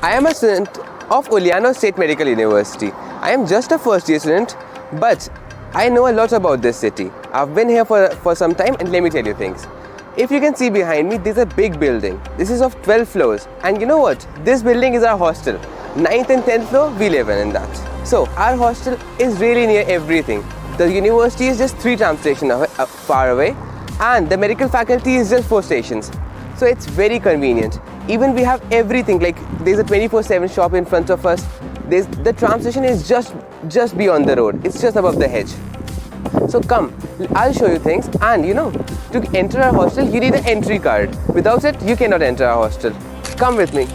I am a student of Uliano State Medical University. I am just a first year student, but I know a lot about this city. I've been here for some time, and let me tell you things. If you can see behind me, there's a big building. This is of 12 floors, and you know what? This building is our hostel. 9th and 10th floor, we live in that. So our hostel is really near everything. The university is just 3 tram stations far away, and the medical faculty is just 4 stations. So it's very convenient. Even we have everything, like there's a 24/7 shop in front of us. The tram station is just beyond the road. It's just above the hedge. So come, I'll show you things. And you know, to enter our hostel, you need an entry card. Without it, you cannot enter our hostel. Come with me.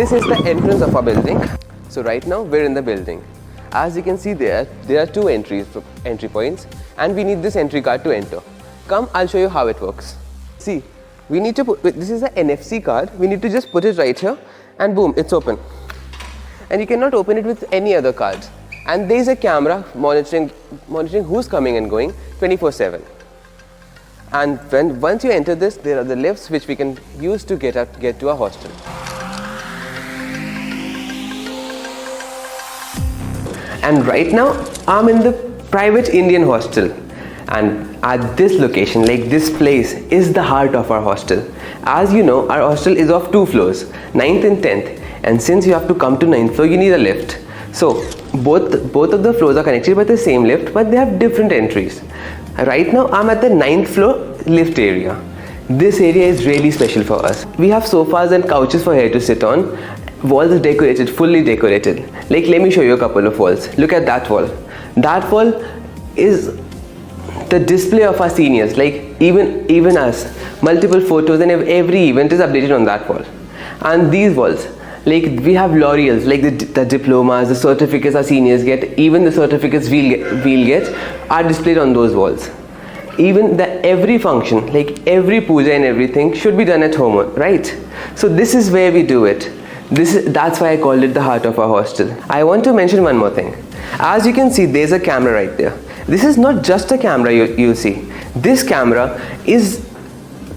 This is the entrance of our building. So right now, we're in the building. As you can see there are 2 entry points, and we need this entry card to enter. Come, I'll show you how it works. See, we need to put, this is an NFC card. We need to just put it right here, and boom, it's open. And you cannot open it with any other card. And there's a camera monitoring who's coming and going 24/7. And once you enter this, there are the lifts which we can use to get to our hostel. And right now, I'm in the private Indian hostel. And at this location, like this place, is the heart of our hostel. As you know, our hostel is of 2 floors, 9th and 10th. And since you have to come to 9th floor, you need a lift. So both of the floors are connected by the same lift, but they have different entries. Right now, I'm at the 9th floor lift area. This area is really special for us. We have sofas and couches for here to sit on. Walls are decorated, fully decorated. Like, let me show you a couple of walls. Look at that wall. That wall is the display of our seniors. Like even us, multiple photos, and every event is updated on that wall. And these walls, like we have laurels, like the diplomas, the certificates our seniors get, even the certificates we'll get are displayed on those walls. Even every function, like every puja and everything, should be done at home, right? So this is where we do it. That's why I called it the heart of our hostel. I want to mention one more thing. As you can see, there's a camera right there. This is not just a camera you'll see. This camera is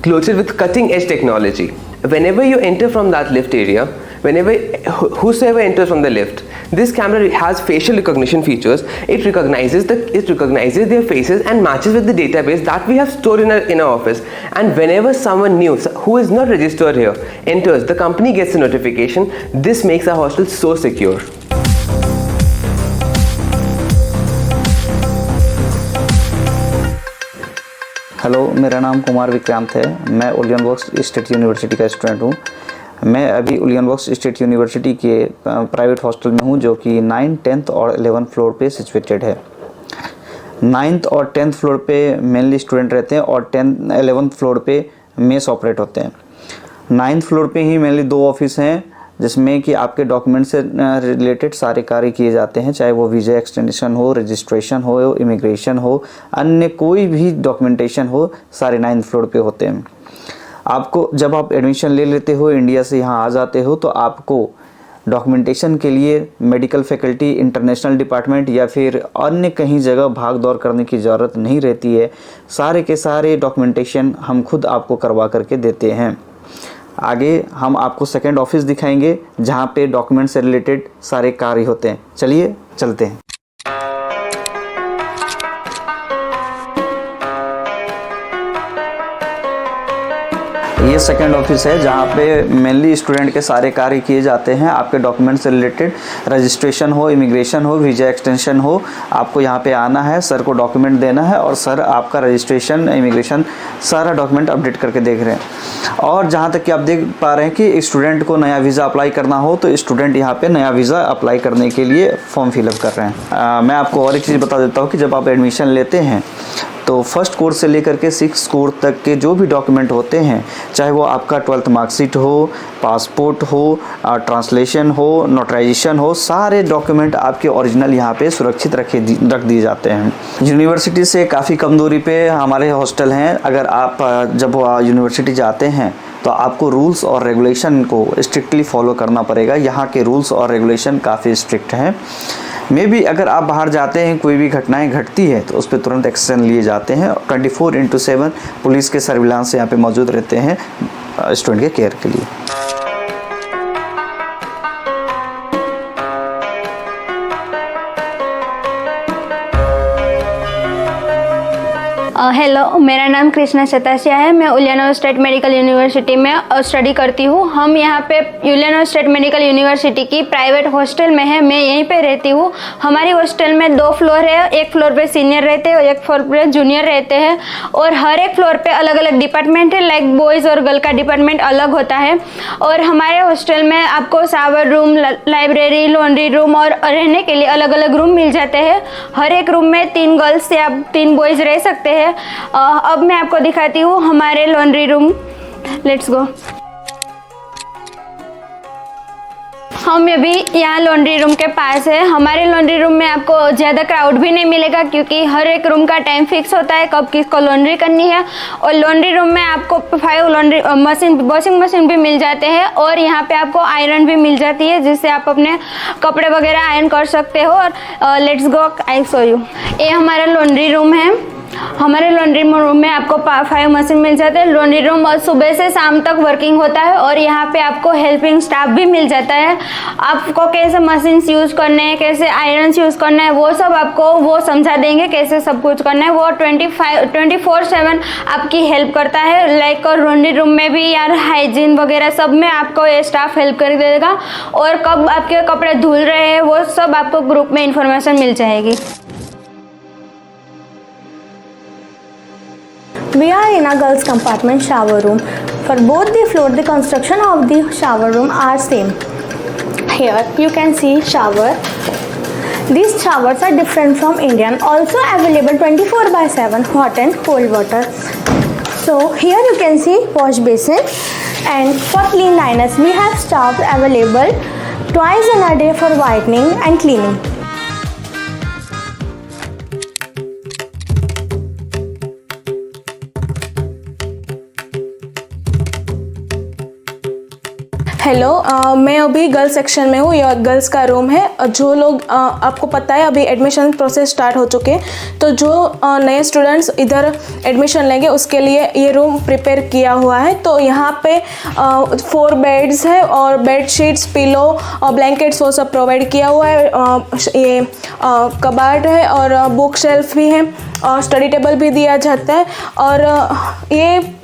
clothed with cutting edge technology. Whenever you enter from that lift area, whosoever enters from the lift, this camera has facial recognition features. It recognizes their faces and matches with the database that we have stored in our office. And whenever someone new who is not registered here enters, the company gets a notification. This makes our hostel so secure. Hello, मेरा नाम कुमार विक्रांत है। मैं उलियनबॉक्स state university का student हूँ। मैं अभी उलियनबॉक्स state university के private hostel में हूँ, जो कि 9th, 10th और 11th फ्लोर पे सिचुएटेड है। 9th और 10th फ्लोर पे मेनली स्टूडेंट रहते हैं, और 11th फ्लोर पे मेस ऑपरेट होते हैं। 9th फ्लोर पे ही मेनली 2 ऑफिस हैं, जिसमें कि आपके डॉक्यूमेंट से रिलेटेड सारे कार्य किए जाते हैं, चाहे वो वीज़ा एक्सटेंशन हो, रजिस्ट्रेशन हो, इमिग्रेशन हो, अन्य कोई भी डॉक्यूमेंटेशन हो, सारे 9th फ्लोर पे होते हैं। आपको जब आप एडमिशन ले लेते हो, इंडिया से यहाँ आ जाते हो, तो आपको डॉक्यूमेंटेशन के लिए मेडिकल फैकल्टी, इंटरनेशनल डिपार्टमेंट या फिर अन्य कहीं जगह भाग दौड़ करने की ज़रूरत नहीं रहती है। सारे के सारे डॉक्यूमेंटेशन हम खुद आपको करवा करके देते हैं। आगे हम आपको सेकंड ऑफिस दिखाएंगे, जहाँ पे डॉक्यूमेंट से रिलेटेड सारे कार्य होते हैं। चलिए चलते हैं। ये सेकंड ऑफिस है, जहाँ पे मेनली स्टूडेंट के सारे कार्य किए जाते हैं। आपके डॉक्यूमेंट से रिलेटेड रजिस्ट्रेशन हो, इमिग्रेशन हो, वीज़ा एक्सटेंशन हो, आपको यहाँ पे आना है, सर को डॉक्यूमेंट देना है, और सर आपका रजिस्ट्रेशन, इमिग्रेशन सारा डॉक्यूमेंट अपडेट करके देख रहे हैं। और जहाँ तक कि आप देख पा रहे हैं कि स्टूडेंट को नया वीज़ा अप्लाई करना हो, तो स्टूडेंट यहाँ पे नया वीज़ा अप्लाई करने के लिए फॉर्म फिलअप कर रहे हैं। मैं आपको और एक चीज़ बता देता हूँ कि जब आप एडमिशन लेते हैं, तो फर्स्ट कोर्स से लेकर के 6th कोर्स तक के जो भी डॉक्यूमेंट होते हैं, चाहे वो आपका 12th मार्कशीट हो, पासपोर्ट हो, ट्रांसलेशन हो, नोटराइजेशन हो, सारे डॉक्यूमेंट आपके ओरिजिनल यहाँ पे सुरक्षित रख दिए जाते हैं। यूनिवर्सिटी से काफ़ी कम दूरी पे हमारे हॉस्टल हैं। अगर आप जब यूनिवर्सिटी जाते हैं, तो आपको रूल्स और रेगुलेशन को स्ट्रिक्टली फॉलो करना पड़ेगा। यहाँ के रूल्स और रेगुलेशन काफ़ी स्ट्रिक्ट हैं। मे भी अगर आप बाहर जाते हैं, कोई भी घटनाएं घटती है तो उस पर तुरंत एक्शन लिए जाते हैं। 24/7 पुलिस के सर्विलांस यहाँ पे मौजूद रहते हैं स्टूडेंट के केयर के लिए। हेलो, मेरा नाम कृष्णा शतासिया है। मैं उलियानोव स्टेट मेडिकल यूनिवर्सिटी में स्टडी करती हूँ। हम यहाँ पे उलियानोव स्टेट मेडिकल यूनिवर्सिटी की प्राइवेट हॉस्टल में है। मैं यहीं पे रहती हूँ। हमारी हॉस्टल में 2 फ्लोर है। एक फ्लोर पे सीनियर रहते हैं और एक फ्लोर पे जूनियर रहते हैं, और हर एक फ्लोर पे अलग अलग डिपार्टमेंट है। लाइक बॉयज़ और गर्ल का डिपार्टमेंट अलग होता है। और हमारे हॉस्टल में आपको shower room, library, laundry room और रहने के लिए अलग अलग रूम मिल जाते हैं। हर एक रूम में 3 गर्ल्स या 3 बॉयज़ रह सकते हैं। अब मैं आपको दिखाती हूँ हमारे लॉन्ड्री रूम। Let's go. हम अभी यहाँ लॉन्ड्री रूम के पास है। हमारे लॉन्ड्री रूम में आपको ज़्यादा क्राउड भी नहीं मिलेगा, क्योंकि हर एक रूम का टाइम फिक्स होता है कब किसको लॉन्ड्री करनी है। और लॉन्ड्री रूम में आपको 5 लॉन्ड्री मशीन, वॉशिंग मशीन भी मिल जाते हैं, और यहाँ पे आपको आयरन भी मिल जाती है, जिससे आप अपने कपड़े वगैरह आयरन कर सकते हो। और let's go, I show you. ये हमारा लॉन्ड्री रूम है। हमारे लॉन्ड्री रूम में आपको 5 मशीन मिल जाते हैं। लॉन्ड्री रूम और सुबह से शाम तक वर्किंग होता है, और यहाँ पे आपको हेल्पिंग स्टाफ भी मिल जाता है। आपको कैसे मशीन्स यूज़ करने हैं, कैसे आयरन्स यूज़ करना है, वो सब आपको वो समझा देंगे कैसे सब कुछ करना है। वो 24/7 आपकी हेल्प करता है। लाइक लॉन्ड्री रूम में भी यार हाइजीन वगैरह सब में आपको ये स्टाफ हेल्प कर देगा, और कब आपके कपड़े धुल रहे हैं वो सब आपको ग्रुप में इंफॉर्मेशन मिल जाएगी। We are in a girls compartment shower room. For both the floor, the construction of the shower room are same. Here you can see shower. These showers are different from Indian. Also available 24/7 hot and cold water. So here you can see wash basin, and for clean liners we have staff available twice in a day for whitening and cleaning. Hello, मैं अभी girls section में हूँ। यह girls का room है। जो लोग आपको पता है अभी एडमिशन प्रोसेस स्टार्ट हो चुके हैं, तो जो नए स्टूडेंट्स इधर एडमिशन लेंगे उसके लिए ये रूम प्रिपेयर किया हुआ है। तो यहाँ पे 4 बेड्स है, और बेड शीट्स, पिलो और ब्लैंकेट्स वो सब प्रोवाइड किया हुआ है। ये कबाड़ है, और बुक शेल्फ भी है, और स्टडी टेबल भी दिया जाता है। और ये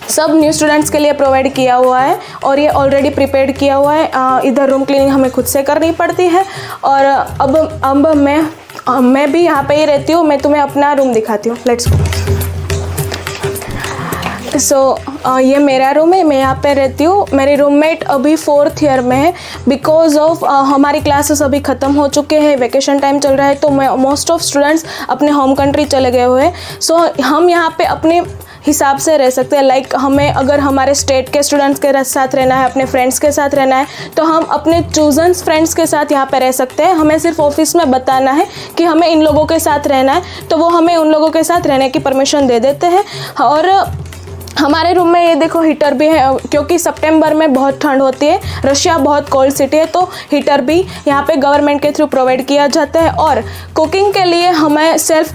सब न्यू स्टूडेंट्स के लिए प्रोवाइड किया हुआ है, और ये ऑलरेडी प्रिपेयर्ड किया हुआ है। इधर रूम क्लीनिंग हमें खुद से करनी पड़ती है। और अब मैं भी यहाँ पे ही रहती हूँ। मैं तुम्हें अपना रूम दिखाती हूँ। Let's go. ये मेरा रूम है। मैं यहाँ पे रहती हूँ। मेरी रूममेट अभी 4th ईयर में है। बिकॉज ऑफ हमारी क्लासेस अभी ख़त्म हो चुके हैं, वेकेशन टाइम चल रहा है, तो मोस्ट ऑफ स्टूडेंट्स अपने होम कंट्री चले गए हुए हैं। सो हम यहाँ पे अपने हिसाब से रह सकते हैं। लाइक हमें अगर हमारे स्टेट के स्टूडेंट्स के साथ रहना है, अपने फ्रेंड्स के साथ रहना है, तो हम अपने चूजन फ्रेंड्स के साथ यहाँ पे रह सकते हैं। हमें सिर्फ ऑफिस में बताना है कि हमें इन लोगों के साथ रहना है, तो वो हमें उन लोगों के साथ रहने की परमिशन दे देते हैं। और हमारे रूम में ये देखो हीटर भी है, क्योंकि सितंबर में बहुत ठंड होती है। रशिया बहुत कोल्ड सिटी है, तो हीटर भी यहाँ पे गवर्नमेंट के थ्रू प्रोवाइड किया जाता है। और कुकिंग के लिए हमें सेल्फ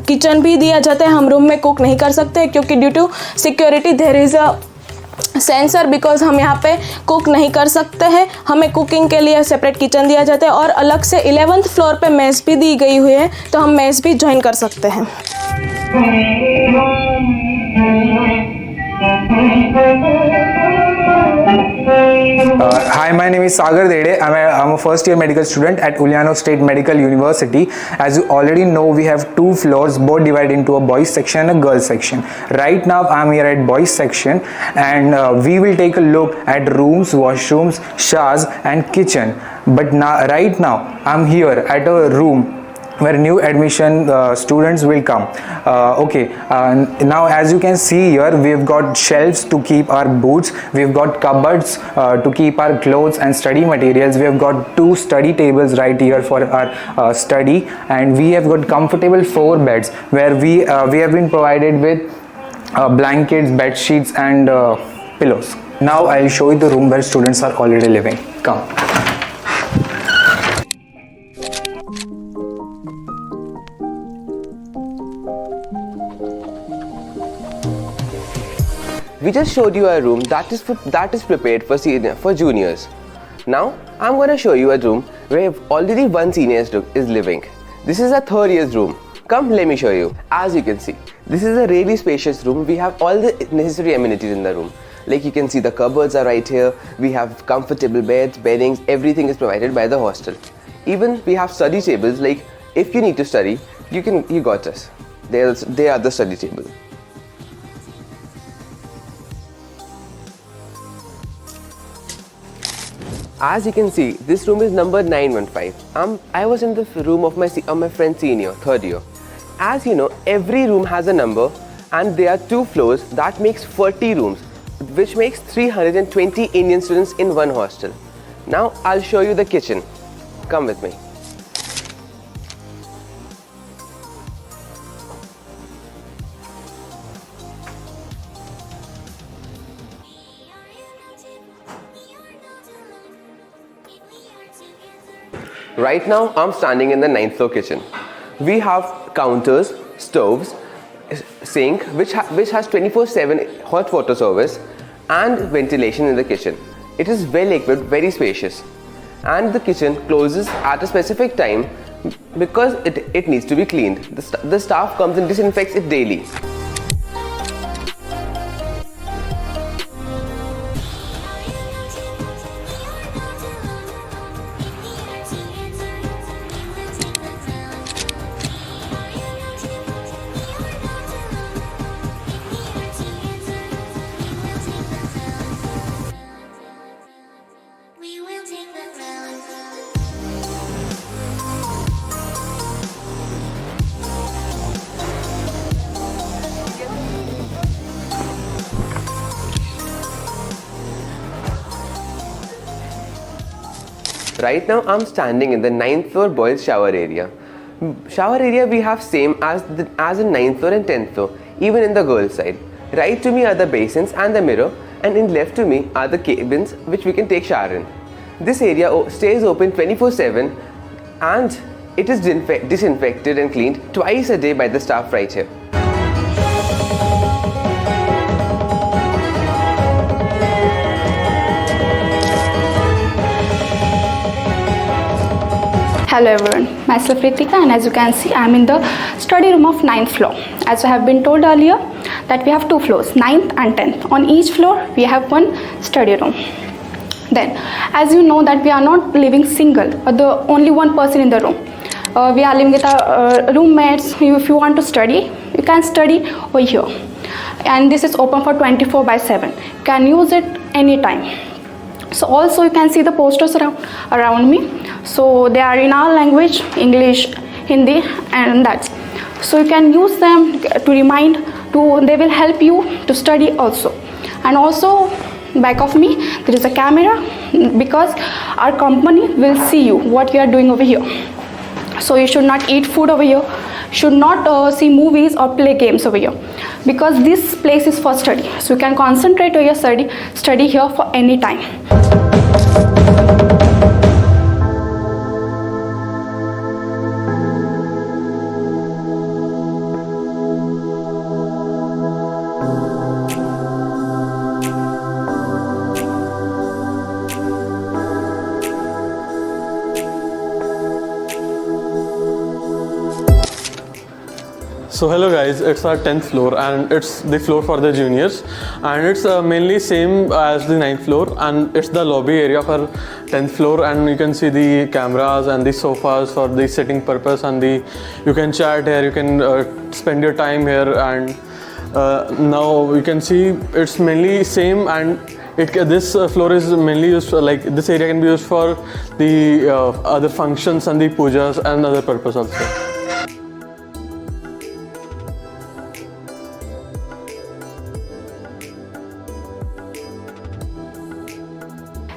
किचन भी दिया जाता है। हम रूम में कुक नहीं कर सकते, क्योंकि due to security there is a sensor, because हम यहाँ पे कुक नहीं कर सकते हैं। हमें कुकिंग के लिए सेपरेट किचन दिया जाता है, और अलग से 11th फ्लोर पे मेस भी दी गई हुई है, तो हम मेस भी ज्वाइन कर सकते हैं। Hi, my name is Sagar Dede. I'm a first year medical student at Ulianov State Medical University. As you already know, we have 2 floors, both divided into a boys section and a girls section. Right now I'm here at boys section, and we will take a look at rooms, washrooms, showers and kitchen. But right now I'm here at a room where new admission students will come. Now as you can see here, we've got shelves to keep our boots, we've got cupboards to keep our clothes and study materials, we have got 2 study tables right here for our study, and we have got comfortable 4 beds where we have been provided with blankets, bed sheets and pillows. Now I'll show you the room where students are already living. Come. we just showed you a room that is prepared for juniors. Now I'm going to show you a room where already one senior is living. This is a third year's room. Come, let me show you. As you can see, this is a really spacious room. We have all the necessary amenities in the room. Like you can see, the cupboards are right here. We have comfortable beds, beddings, everything is provided by the hostel. Even we have study tables. Like if you need to study, you got us. They are the study tables. As you can see, this room is number 915. I was in the room of my friend senior, third year. As you know, every room has a number, and there are 2 floors. That makes 40 rooms, which makes 320 Indian students in one hostel. Now I'll show you the kitchen. Come with me. Right now, I'm standing in the 9th floor kitchen. We have counters, stoves, sink, which has 24/7 hot water service and ventilation in the kitchen. It is well equipped, very spacious. And the kitchen closes at a specific time because it needs to be cleaned. The staff comes and disinfects it daily. Right now I'm standing in the 9th floor boys shower area. Shower area we have same as in 9th floor and 10th floor, even in the girls side. Right to me are the basins and the mirror, and in left to me are the cabins which we can take shower in. This area stays open 24/7 and it is disinfected and cleaned twice a day by the staff right here. Hello everyone, myself Ritika, and as you can see I am in the study room of 9th floor. As I have been told earlier that we have 2 floors, 9th and 10th. On each floor we have one study room. Then as you know that we are not living single or the only one person in the room. We are living with our roommates. If you want to study, you can study over here, and this is open for 24/7. You can use it anytime. So also you can see the posters around me. So they are in our language, English, Hindi, and that's. So you can use them to remind. They will help you to study also. And also back of me there is a camera because our company will see you what you are doing over here. So you should not eat food over here. Should not see movies or play games over here, because this place is for study. So you can concentrate on your study here for any time. So hello guys, it's our 10th floor and it's the floor for the juniors, and it's mainly same as the 9th floor, and it's the lobby area for 10th floor, and you can see the cameras and the sofas for the sitting purpose, and you can chat here, you can spend your time here, and now you can see it's mainly same, and this floor is mainly used for, like this area can be used for the other functions and the pujas and other purpose also.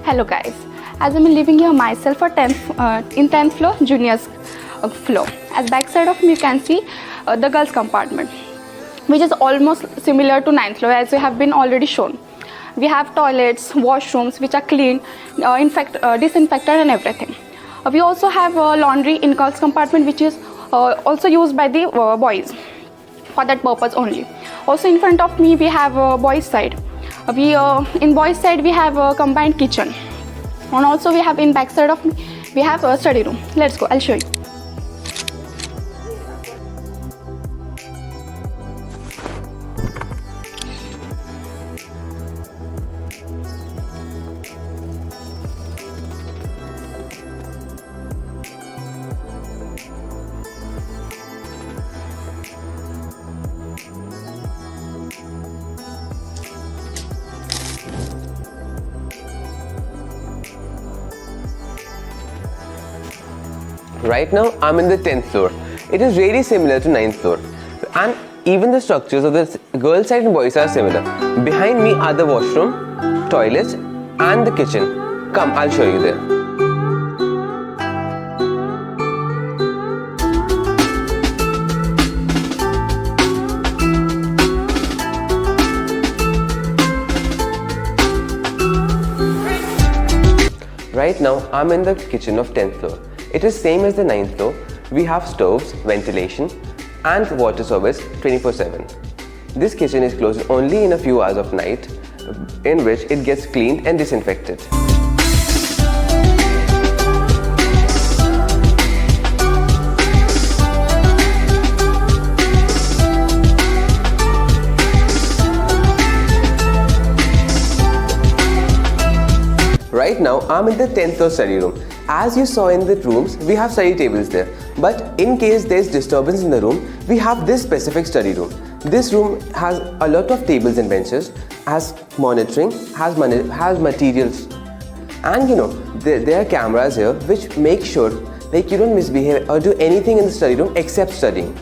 Hello guys, as I'm living here myself for in 10th floor juniors floor. As back side of me you can see the girls compartment, which is almost similar to 9th floor as we have been already shown. We have toilets, washrooms which are clean, disinfected and everything. We also have laundry in girls compartment, which is also used by the boys for that purpose only. Also in front of me we have boys side. In boys side we have a combined kitchen, and also we have in back side of we have a study room. Let's go, I'll show you. Right now, I'm in the 10th floor. It is really similar to 9th floor. And even the structures of the girls' side and boys' side are similar. Behind me are the washroom, toilets, and the kitchen. Come, I'll show you there. Right now, I'm in the kitchen of 10th floor. It is same as the 9th floor. We have stoves, ventilation, and water service 24/7. This kitchen is closed only in a few hours of night, in which it gets cleaned and disinfected. Right now, I'm in the 10th floor study room. As you saw in the rooms, we have study tables there. But in case there's disturbance in the room, we have this specific study room. This room has a lot of tables and benches, has monitoring, has materials. And there are cameras here which make sure like you don't misbehave or do anything in the study room except studying.